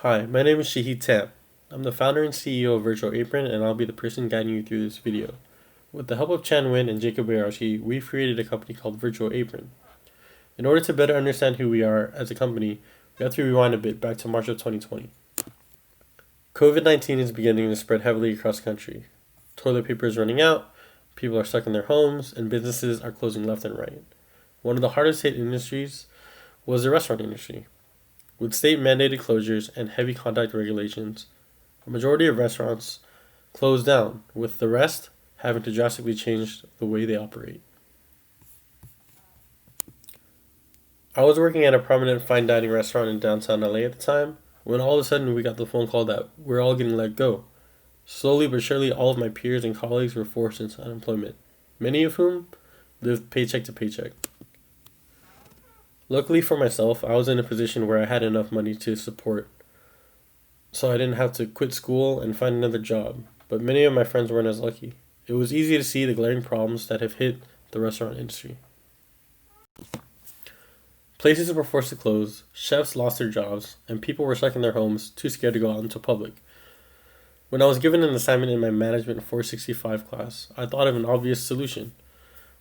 Hi, my name is Shahid. I'm the founder and CEO of Virtual Apron, and I'll be the person guiding you through this video. With the help of Chanh and Jacob Boiarsky, we've created a company called Virtual Apron. In order to better understand who we are as a company, we have to rewind a bit back to March of 2020. COVID-19 is beginning to spread heavily across the country. Toilet paper is running out, people are stuck in their homes, and businesses are closing left and right. One of the hardest hit industries was the restaurant industry. With state-mandated closures and heavy contact regulations, a majority of restaurants closed down, with the rest having to drastically change the way they operate. I was working at a prominent fine dining restaurant in downtown LA at the time, when all of a sudden we got the phone call that we're all getting let go. Slowly but surely, all of my peers and colleagues were forced into unemployment, many of whom lived paycheck to paycheck. Luckily for myself, I was in a position where I had enough money to support, so I didn't have to quit school and find another job, but many of my friends weren't as lucky. It was easy to see the glaring problems that have hit the restaurant industry. Places were forced to close, chefs lost their jobs, and people were stuck in their homes, too scared to go out into public. When I was given an assignment in my Management 465 class, I thought of an obvious solution.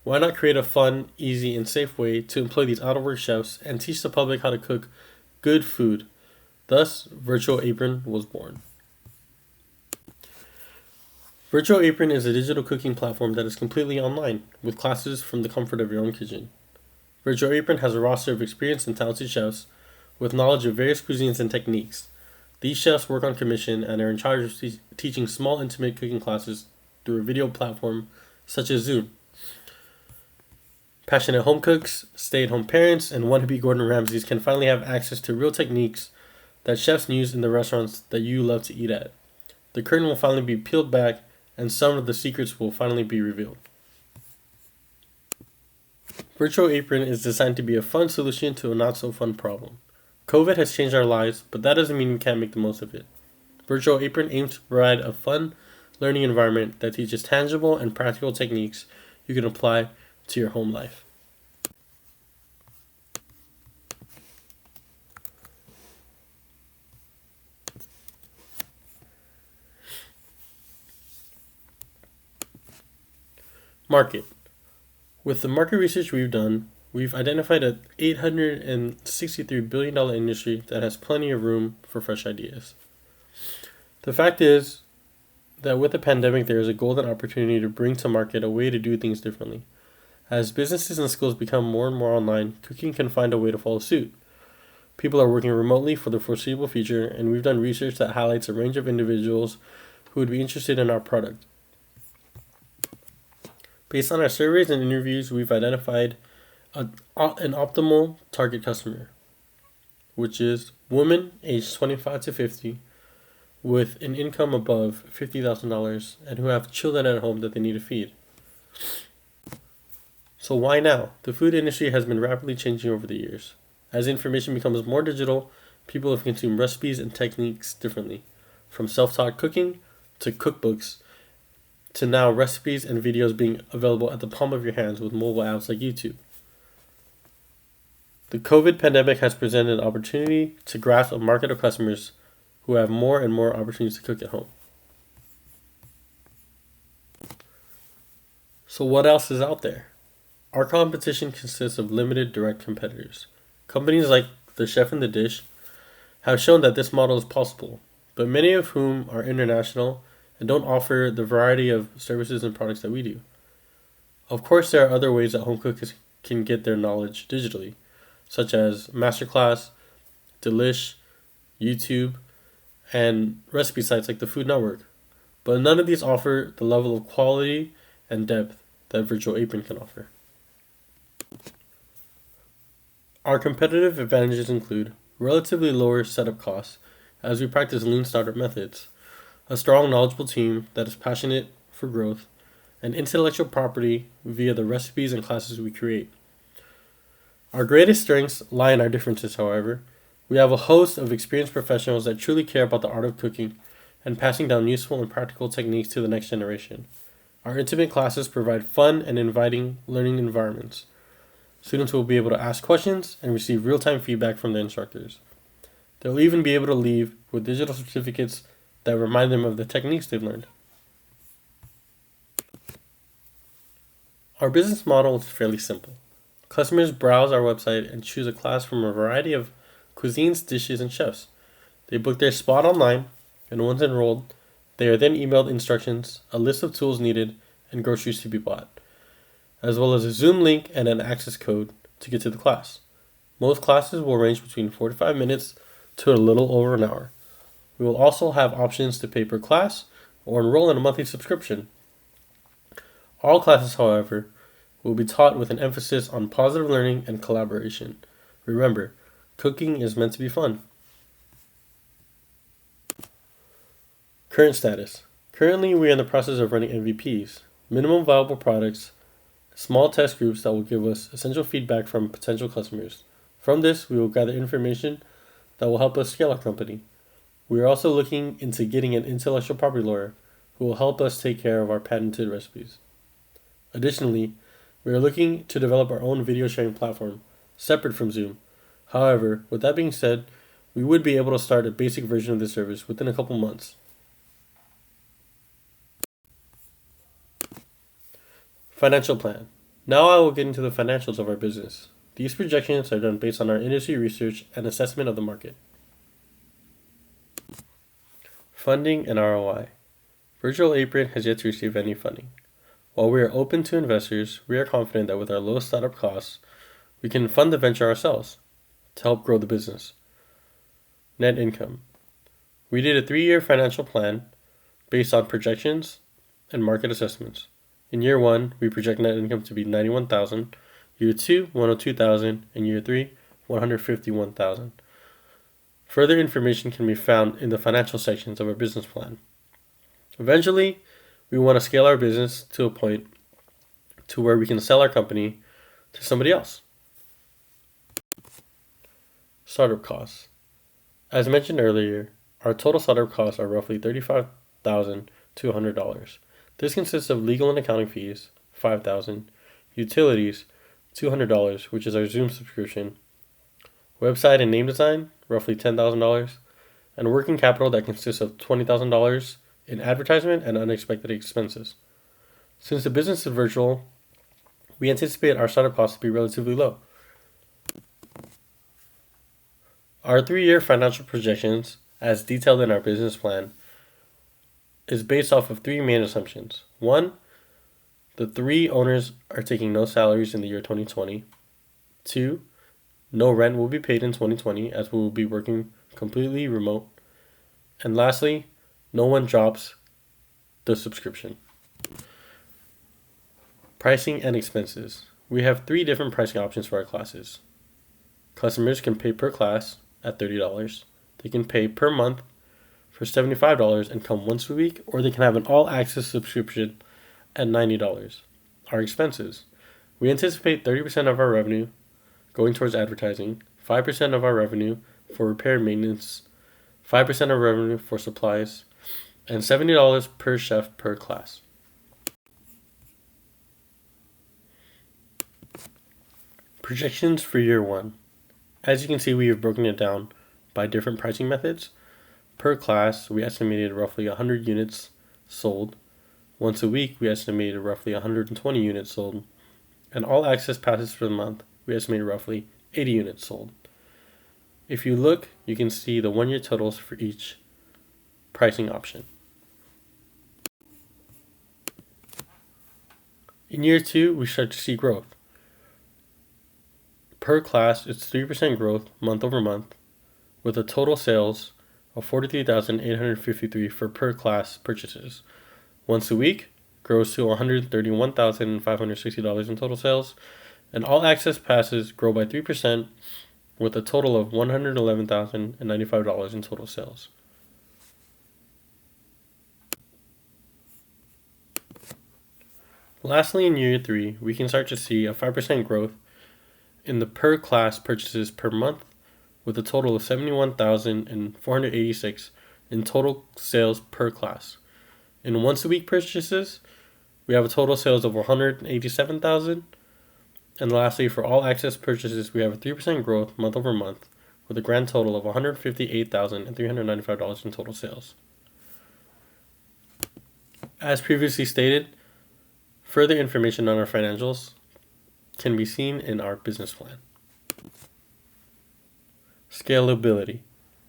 Why not create a fun, easy, and safe way to employ these out-of-work chefs and teach the public how to cook good food? Thus, Virtual Apron was born. Virtual Apron is a digital cooking platform that is completely online, with classes from the comfort of your own kitchen. Virtual Apron has a roster of experienced and talented chefs with knowledge of various cuisines and techniques. These chefs work on commission and are in charge of teaching small, intimate cooking classes through a video platform such as Zoom. Passionate home cooks, stay-at-home parents, and wannabe Gordon Ramsays can finally have access to real techniques that chefs use in the restaurants that you love to eat at. The curtain will finally be peeled back, and some of the secrets will finally be revealed. Virtual Apron is designed to be a fun solution to a not-so-fun problem. COVID has changed our lives, but that doesn't mean we can't make the most of it. Virtual Apron aims to provide a fun, learning environment that teaches tangible and practical techniques you can apply to your home life. Market. With the market research we've done, we've identified a $863 billion industry that has plenty of room for fresh ideas. The fact is that with the pandemic, there is a golden opportunity to bring to market a way to do things differently. As businesses and schools become more and more online, cooking can find a way to follow suit. People are working remotely for the foreseeable future, and we've done research that highlights a range of individuals who would be interested in our product. Based on our surveys and interviews, we've identified an optimal target customer, which is women aged 25 to 50 with an income above $50,000 and who have children at home that they need to feed. So why now? The food industry has been rapidly changing over the years. As information becomes more digital, people have consumed recipes and techniques differently, from self-taught cooking to cookbooks to now recipes and videos being available at the palm of your hands with mobile apps like YouTube. The COVID pandemic has presented an opportunity to grasp a market of customers who have more and more opportunities to cook at home. So what else is out there? Our competition consists of limited direct competitors. Companies like The Chef in the Dish have shown that this model is possible, but many of whom are international and don't offer the variety of services and products that we do. Of course, there are other ways that home cookers can get their knowledge digitally, such as Masterclass, Delish, YouTube, and recipe sites like the Food Network, but none of these offer the level of quality and depth that Virtual Apron can offer. Our competitive advantages include relatively lower setup costs as we practice lean startup methods, a strong, knowledgeable team that is passionate for growth, and intellectual property via the recipes and classes we create. Our greatest strengths lie in our differences, however. We have a host of experienced professionals that truly care about the art of cooking and passing down useful and practical techniques to the next generation. Our intimate classes provide fun and inviting learning environments. Students will be able to ask questions and receive real-time feedback from the instructors. They'll even be able to leave with digital certificates that remind them of the techniques they've learned. Our business model is fairly simple. Customers browse our website and choose a class from a variety of cuisines, dishes, and chefs. They book their spot online, and once enrolled, they are then emailed instructions, a list of tools needed, and groceries to be bought, as well as a Zoom link and an access code to get to the class. Most classes will range between 45 minutes to a little over an hour. We will also have options to pay per class or enroll in a monthly subscription. All classes, however, will be taught with an emphasis on positive learning and collaboration. Remember, cooking is meant to be fun. Current status. Currently, we are in the process of running MVPs, minimum viable products, small test groups that will give us essential feedback from potential customers. From this, we will gather information that will help us scale our company. We are also looking into getting an intellectual property lawyer who will help us take care of our patented recipes. Additionally, we are looking to develop our own video sharing platform, separate from Zoom. However, with that being said, we would be able to start a basic version of this service within a couple months. Financial plan. Now I will get into the financials of our business. These projections are done based on our industry research and assessment of the market. Funding and ROI. Virtual Apron has yet to receive any funding. While we are open to investors, we are confident that with our low startup costs, we can fund the venture ourselves to help grow the business. Net income. We did a 3-year financial plan based on projections and market assessments. In year 1, we project net income to be $91,000, year 2, $102,000, and year 3, $151,000. Further information can be found in the financial sections of our business plan. Eventually, we want to scale our business to a point to where we can sell our company to somebody else. Startup costs. As mentioned earlier, our total startup costs are roughly $35,000 to $100. This consists of legal and accounting fees, $5,000, utilities, $200, which is our Zoom subscription, website and name design, roughly $10,000, and working capital that consists of $20,000 in advertisement and unexpected expenses. Since the business is virtual, we anticipate our startup costs to be relatively low. Our 3-year financial projections, as detailed in our business plan, is based off of 3 main assumptions. 1, the 3 owners are taking no salaries in the year 2020. 2, no rent will be paid in 2020 as we will be working completely remote. And lastly, no one drops the subscription. Pricing and expenses. We have 3 different pricing options for our classes. Customers can pay per class at $30. They can pay per month for $75 and come once a week, or they can have an all-access subscription at $90. Our expenses. We anticipate 30% of our revenue going towards advertising, 5% of our revenue for repair and maintenance, 5% of revenue for supplies, and $70 per chef per class. Projections for year 1. As you can see, we have broken it down by different pricing methods. Per class, we estimated roughly 100 units sold. Once a week, we estimated roughly 120 units sold. And all access passes for the month, we estimated roughly 80 units sold. If you look, you can see the 1-year totals for each pricing option. In year 2, we start to see growth. Per class, it's 3% growth month over month, with a total sales of $43,853 for per class purchases. Once a week grows to $131,560 in total sales, and all access passes grow by 3% with a total of $111,095 in total sales. Lastly, in year 3, we can start to see a 5% growth in the per class purchases per month, with a total of $71,486 in total sales per class. In once a week purchases, we have a total sales of $187,000. And lastly, for all access purchases, we have a 3% growth month over month, with a grand total of $158,395 in total sales. As previously stated, further information on our financials can be seen in our business plan. Scalability.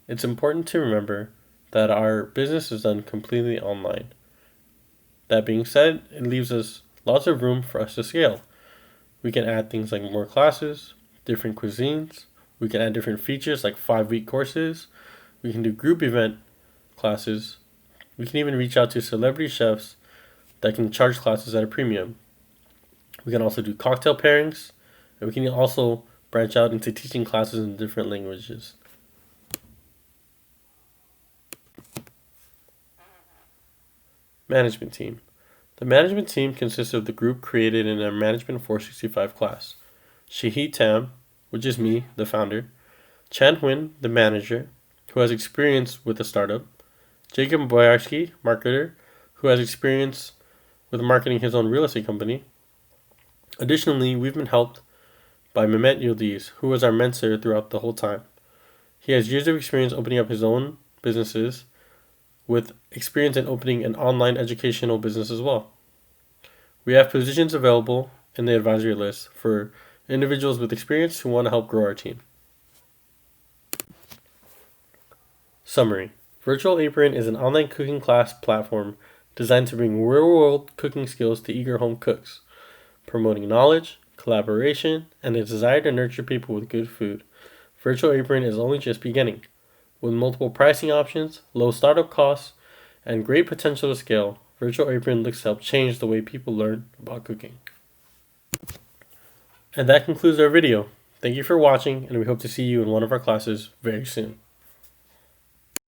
It's important to remember that our business is done completely online. That being said, it leaves us lots of room for us to scale. We can add things like more classes, different cuisines. We can add different features like 5-week courses. We can do group event classes. We can even reach out to celebrity chefs that can charge classes at a premium. We can also do cocktail pairings, and we can also branch out into teaching classes in different languages. Management team. The management team consists of the group created in our Management 465 class. Shahid, which is me, the founder. Huynh, the manager, who has experience with a startup. Boiarsky, marketer, who has experience with marketing his own real estate company. Additionally, we've been helped by Mehmet Yildiz, who was our mentor throughout the whole time. He has years of experience opening up his own businesses, with experience in opening an online educational business as well. We have positions available in the advisory list for individuals with experience who want to help grow our team. Summary. Virtual Apron is an online cooking class platform designed to bring real-world cooking skills to eager home cooks, promoting knowledge, collaboration, and a desire to nurture people with good food. Virtual Apron is only just beginning. With multiple pricing options, low startup costs, and great potential to scale, Virtual Apron looks to help change the way people learn about cooking. And that concludes our video. Thank you for watching, and we hope to see you in one of our classes very soon.